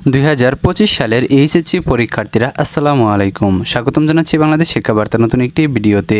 2025 সালের এইচএসসি পরীক্ষার্থীরা আসসালামু আলাইকুম। স্বাগতম জানাচ্ছি বাংলাদেশ শিক্ষা বার্তার নতুন একটি ভিডিওতে।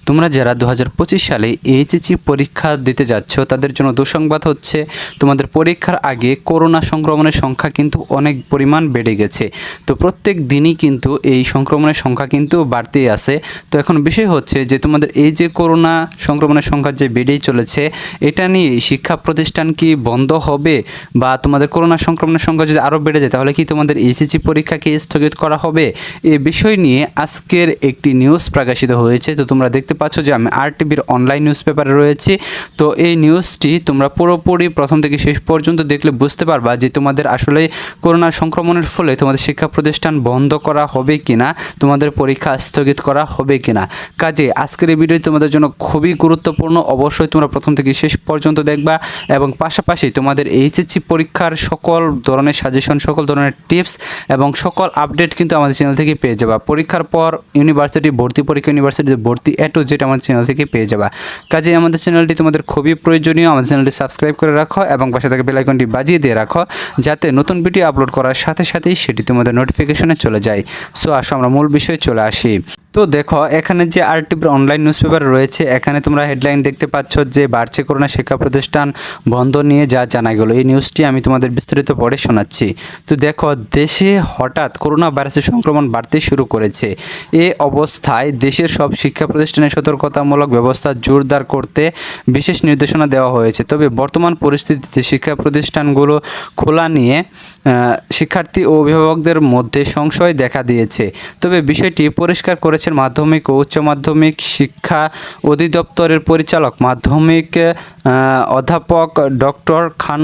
তোমরা যারা 2025 সালে এইচএসসি পরীক্ষা দিতে যাচ্ছ তাদের জন্য দুঃসংবাদ হচ্ছে তোমাদের পরীক্ষার আগে করোনা সংক্রমণের সংখ্যা কিন্তু অনেক পরিমাণ বেড়ে গেছে। তো প্রত্যেক দিনই কিন্তু এই সংক্রমণের সংখ্যা কিন্তু বাড়তেই আছে। তো এখন বিষয় হচ্ছে যে তোমাদের এই যে করোনা সংক্রমণের সংখ্যা যে বেড়েই চলেছে, এটা নিয়ে শিক্ষা প্রতিষ্ঠান কি বন্ধ হবে, বা তোমাদের করোনা সংক্রমণের সংখ্যা যদি আরও বেড়ে যায় তাহলে কি তোমাদের এইচএসসি পরীক্ষাকে স্থগিত করা হবে? এই বিষয় নিয়ে আজকের একটি নিউজ প্রকাশিত হয়েছে। তো তোমরা দেখতে পাচ্ছ যে আমি RTVর অনলাইন নিউজ পেপারে রয়েছি। তো এই নিউজটি তোমরা পুরোপুরি প্রথম থেকে শেষ পর্যন্ত দেখলে বুঝতে পারবা যে তোমাদের আসলে করোনা সংক্রমণের ফলে তোমাদের শিক্ষা প্রতিষ্ঠান বন্ধ করা হবে কিনা, তোমাদের পরীক্ষা স্থগিত করা হবে কিনা। কাজে আজকের এই ভিডিও তোমাদের জন্য খুবই গুরুত্বপূর্ণ। অবশ্যই তোমরা প্রথম থেকে শেষ পর্যন্ত দেখবা এবং পাশাপাশি তোমাদের এইচএসসি পরীক্ষার সকল ধরনের সাজেশন, সকল ধরনের টিপস এবং সকল আপডেট কিন্তু আমাদের চ্যানেল থেকে পেয়ে যাবা। পরীক্ষার পর ইউনিভার্সিটি ভর্তি পরীক্ষা, ইউনিভার্সিটিতে ভর্তি A to Z আমাদের চ্যানেল থেকে পেয়ে যাবা। কাজে আমাদের চ্যানেলটি তোমাদের খুবই প্রয়োজনীয়। আমাদের চ্যানেলটি সাবস্ক্রাইব করে রাখো এবং পাশে থাকা বেল আইকনটি বাজিয়ে দিয়ে রাখো, যাতে নতুন ভিডিও আপলোড করার সাথে সাথেই সেটি তোমাদের নোটিফিকেশনে চলে যায়। সো আসো আমরা মূল বিষয়ে চলে আসি। তো দেখো, এখানে যে RTVর অনলাইন নিউজ পেপার রয়েছে, এখানে তোমরা হেডলাইন দেখতে পাচ্ছ যে বাড়ছে করোনা, শিক্ষা প্রতিষ্ঠান বন্ধ নিয়ে যা জানা গেল। এই নিউজটি আমি তোমাদের বিস্তারিত পড়ে শোনাচ্ছি। তো দেখো, দেশে হঠাৎ করোনা ভাইরাসের সংক্রমণ বাড়তে শুরু করেছে। এ অবস্থায় দেশের সব শিক্ষা প্রতিষ্ঠানে সতর্কতামূলক ব্যবস্থা জোরদার করতে বিশেষ নির্দেশনা দেওয়া হয়েছে। তবে বর্তমান পরিস্থিতিতে শিক্ষা প্রতিষ্ঠানগুলো খোলা নিয়ে শিক্ষার্থী ও অভিভাবকদের মধ্যে সংশয় দেখা দিয়েছে। তবে বিষয়টি পরিষ্কার করেছেন মাধ্যমিক ও উচ্চ মাধ্যমিক শিক্ষা অধিদপ্তরের পরিচালক মাধ্যমিক অধ্যাপক ডক্টর খান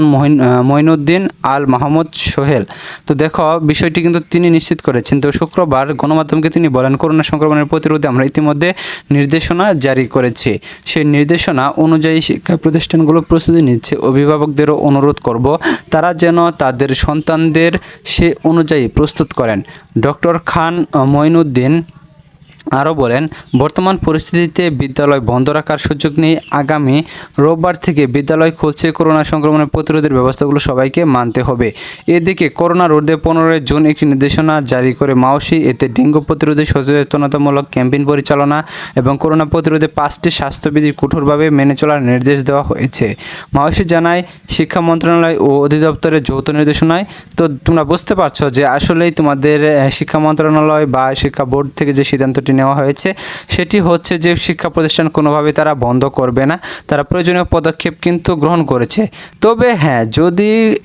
মঈনুদ্দিন আল মাহমুদ সোহেল। তো দেখো, বিষয়টি কিন্তু তিনি নিশ্চিত করেছেন। তো শুক্রবার গণমাধ্যমকে তিনি বলেন, করোনা সংক্রমণের প্রতিরোধে আমরা ইতিমধ্যে নির্দেশনা জারি করেছি। সেই নির্দেশনা অনুযায়ী শিক্ষা প্রতিষ্ঠানগুলো প্রস্তুতি নিচ্ছে। অভিভাবকদেরও অনুরোধ করব তারা যেন তাদের সন্তানদের সে অনুযায়ী প্রস্তুত করেন। ডক্টর খান মঈনুদ্দিন আরও বলেন, বর্তমান পরিস্থিতিতে বিদ্যালয় বন্ধ রাখার সুযোগ নেই। আগামী রোববার থেকে বিদ্যালয় খুলছে। করোনা সংক্রমণের প্রতিরোধের ব্যবস্থাগুলো সবাইকে মানতে হবে। এদিকে করোনা রোধে 15 জুন একটি নির্দেশনা জারি করে মাওসি, এতে ডেঙ্গু প্রতিরোধে সচেতনতামূলক ক্যাম্পেইন পরিচালনা এবং করোনা প্রতিরোধে 5টি স্বাস্থ্যবিধি কঠোরভাবে মেনে চলার নির্দেশ দেওয়া হয়েছে। মাওসি জানায়, শিক্ষা মন্ত্রণালয় ও অধিদপ্তরের যৌথ নির্দেশনায়। তো তোমরা বুঝতে পারছো যে আসলেই তোমাদের শিক্ষা মন্ত্রণালয় বা শিক্ষা বোর্ড থেকে যে সিদ্ধান্তটি নেওয়া হয়েছে সেটি হচ্ছে যে শিক্ষা প্রতিষ্ঠান কোনোভাবে তারা বন্ধ করবে না, তারা প্রয়োজনীয় পদক্ষেপ কিন্তু গ্রহণ করেছে। তবে হ্যাঁ,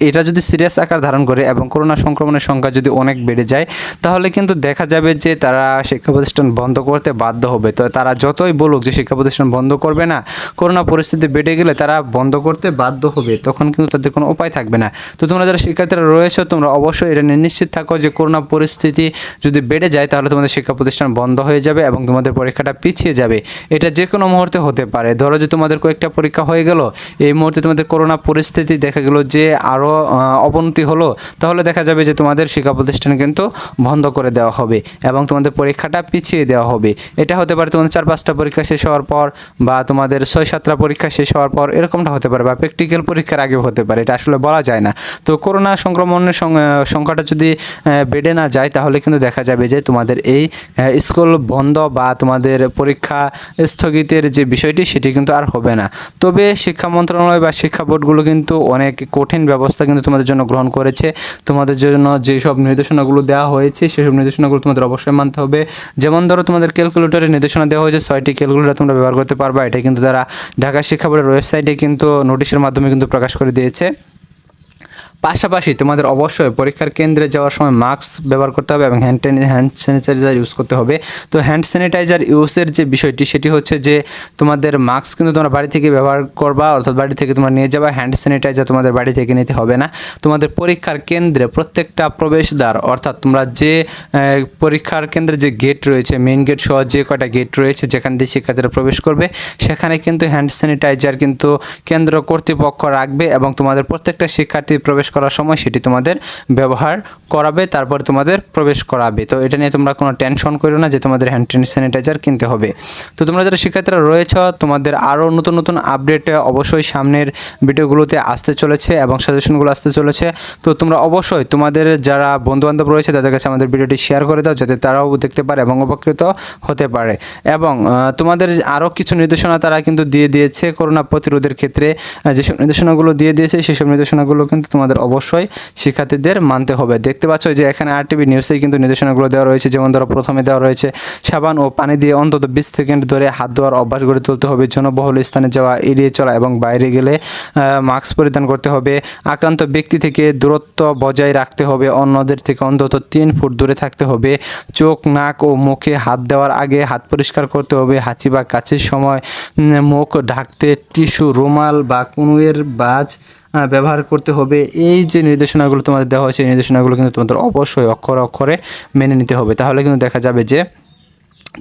এটা যদি সিরিয়াস আকার ধারণ করে এবং করোনা সংক্রমণের সংখ্যা যদি অনেক বেড়ে যায় তাহলে কিন্তু দেখা যাবে যে তারা শিক্ষা প্রতিষ্ঠান বন্ধ করতে বাধ্য হবে। তো তারা যতই বলুক যে শিক্ষা প্রতিষ্ঠান বন্ধ করবে না, করোনা পরিস্থিতি বেড়ে গেলে তারা বন্ধ করতে বাধ্য হবে, তখন কিন্তু তাদের কোনো উপায় থাকবে না। তো তোমরা যারা শিক্ষার্থীরা রয়েছে তোমরা অবশ্যই এটা নিশ্চিত থাকো যে করোনা পরিস্থিতি যদি বেড়ে যায় তাহলে তোমাদের শিক্ষা প্রতিষ্ঠান বন্ধ হয়ে যাবে এবং তোমাদের পরীক্ষাটা পিছিয়ে যাবে। এটা যে কোনো মুহূর্তে হতে পারে। ধরো যে তোমাদের কয়েকটা পরীক্ষা হয়ে গেল, এই মুহূর্তে তোমাদের করোনা পরিস্থিতি দেখা গেল যে আরও অবনতি হলো, তাহলে দেখা যাবে যে তোমাদের শিক্ষা প্রতিষ্ঠান কিন্তু বন্ধ করে দেওয়া হবে এবং তোমাদের পরীক্ষাটা পিছিয়ে দেওয়া হবে। এটা হতে পারে তোমাদের 4-5টা পরীক্ষা শেষ হওয়ার পর, বা তোমাদের 6-7টা পরীক্ষা শেষ হওয়ার পর, এরকমটা হতে পারে, বা প্র্যাকটিক্যাল পরীক্ষার আগেও হতে পারে। এটা আসলে বলা যায় না। তো করোনা সংক্রমণের সংখ্যাটা যদি বেড়ে না যায় তাহলে কিন্তু দেখা যাবে যে তোমাদের এই স্কুল বন্ধ বা তোমাদের পরীক্ষা স্থগিতের যে বিষয়টি সেটি কিন্তু আর হবে না। তবে শিক্ষা মন্ত্রণালয় বা শিক্ষা বোর্ডগুলো কিন্তু অনেক কঠিন ব্যবস্থা কিন্তু তোমাদের জন্য গ্রহণ করেছে। তোমাদের জন্য যেসব নির্দেশনাগুলো দেওয়া হয়েছে সেসব নির্দেশনাগুলো তোমাদের অবশ্যই মানতে হবে। যেমন ধরো, তোমাদের ক্যালকুলেটরের নির্দেশনা দেওয়া হয়েছে 6টি ক্যালকুলেটর তোমরা ব্যবহার করতে পারবা। এটা কিন্তু তারা ঢাকা শিক্ষা বোর্ডের ওয়েবসাইটে কিন্তু নোটিশের মাধ্যমে কিন্তু প্রকাশ করে দিয়েছে। পাশাপাশি তোমাদের অবশ্যই পরীক্ষার কেন্দ্রে যাওয়ার সময় মাস্ক ব্যবহার করতে হবে এবং হ্যান্ড স্যানিটাইজার ইউজ করতে হবে। তো হ্যান্ড স্যানিটাইজার ইউজের যে বিষয়টি সেটি হচ্ছে যে তোমাদের মাস্ক কিন্তু তোমরা বাড়ি থেকে ব্যবহার করবা, অর্থাৎ বাড়ি থেকে তোমরা নিয়ে যাবা। হ্যান্ড স্যানিটাইজার তোমাদের বাড়ি থেকে নিতে হবে না। তোমাদের পরীক্ষার কেন্দ্রে প্রত্যেকটা প্রবেশদ্বার, অর্থাৎ তোমরা যে পরীক্ষার কেন্দ্রে যে গেট রয়েছে, মেইন গেট সহ যে কয়টা গেট রয়েছে যেখান দিয়ে শিক্ষার্থীরা প্রবেশ করবে, সেখানে কিন্তু হ্যান্ড স্যানিটাইজার কিন্তু কেন্দ্র কর্তৃপক্ষ রাখবে এবং তোমাদের প্রত্যেকটা শিক্ষার্থী প্রবেশ করার সময় সেটি তোমাদের ব্যবহার করাবে, তারপর তোমাদের প্রবেশ করাবে। তো এটা নিয়ে তোমরা কোনো টেনশন করো না যে তোমাদের হ্যান্ড স্যানিটাইজার কিনতে হবে। তো তোমরা যারা শিক্ষার্থীরা রয়েছ, তোমাদের আরও নতুন নতুন আপডেট অবশ্যই সামনের ভিডিওগুলোতে আসতে চলেছে এবং সাজেশনগুলো আসতে চলেছে। তো তোমরা অবশ্যই তোমাদের যারা বন্ধুবান্ধব রয়েছে তাদের কাছে আমাদের ভিডিওটি শেয়ার করে দাও, যাতে তারাও দেখতে পারে এবং উপকৃত হতে পারে। এবং তোমাদের আরও কিছু নির্দেশনা তারা কিন্তু দিয়ে দিয়েছে করোনা প্রতিরোধের ক্ষেত্রে। যেসব নির্দেশনাগুলো দিয়ে দিয়েছে সেসব নির্দেশনাগুলো কিন্তু তোমাদের অবশ্যই শিক্ষার্থীদের মানতে হবে। দেখতে পাচ্ছ যে এখানে আরটিভি নিউজেই কিন্তু নির্দেশনাগুলো দেওয়া রয়েছে। যেমন ধরো প্রথমে দেওয়া রয়েছে সাবান ও পানি দিয়ে অন্তত 20 সেকেন্ড ধরে হাত ধোয়ার অভ্যাস গড়ে তুলতে হবে, জনবহুল স্থানে যাওয়া এড়িয়ে চলা এবং বাইরে গেলে মাস্ক পরিধান করতে হবে, আক্রান্ত ব্যক্তি থেকে দূরত্ব বজায় রাখতে হবে, অন্যদের থেকে অন্তত 3 ফুট দূরে থাকতে হবে, চোখ নাক ও মুখে হাত দেওয়ার আগে হাত পরিষ্কার করতে হবে, হাঁচি বা কাশির সময় মুখ ঢাকতে টিস্যু, রুমাল বা কনুইয়ের বাজ ব্যবহার করতে হবে। এই যে নির্দেশনাগুলো তোমাদের দেওয়া হয়েছে এই নির্দেশনাগুলো কিন্তু তোমাদের অবশ্যই অক্ষরে অক্ষরে মেনে নিতে হবে, তাহলে কিন্তু দেখা যাবে যে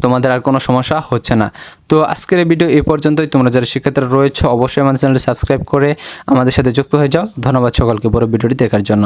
তোমাদের আর কোনো সমস্যা হচ্ছে না। তো আজকের এই ভিডিও এই পর্যন্তই। তোমরা যারা শিক্ষার্থীরা রয়েছে অবশ্যই আমাদের চ্যানেলটি সাবস্ক্রাইব করে আমাদের সাথে যুক্ত হয়ে যাও। ধন্যবাদ সকলকে পুরো ভিডিওটি দেখার জন্য।